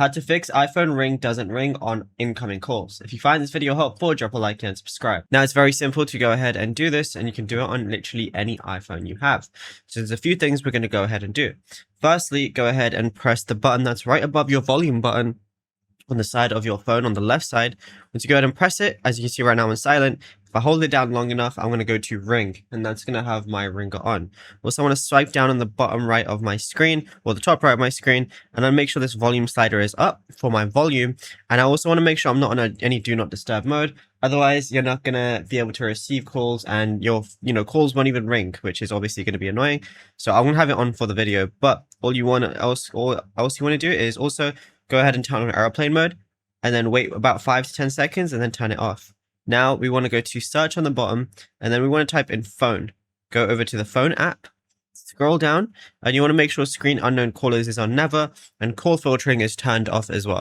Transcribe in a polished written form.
How to fix iPhone ring doesn't ring on incoming calls. If you find this video helpful, drop a like and subscribe. Now it's very simple to go ahead and do this, and you can do it on literally any iPhone you have. So there's a few things we're going to go ahead and do. Firstly, go ahead and press the button that's right above your volume button on the side of your phone on the left side. Once you go ahead and press it, as you can see right now I'm silent. If I hold it down long enough, I'm going to go to ring, and that's going to have my ringer on. Also, I want to swipe down on the bottom right of my screen, or the top right of my screen, and I'll make sure this volume slider is up for my volume. And I also want to make sure I'm not on any do not disturb mode. Otherwise, you're not going to be able to receive calls, and your calls won't even ring, which is obviously going to be annoying. So I'm going to have it on for the video, but all you want to do is also go ahead and turn on airplane mode, and then wait about 5 to 10 seconds and then turn it off. Now we want to go to search on the bottom, and then we want to type in phone. Go over to the phone app, scroll down, and you want to make sure screen unknown callers is on never, and call filtering is turned off as well.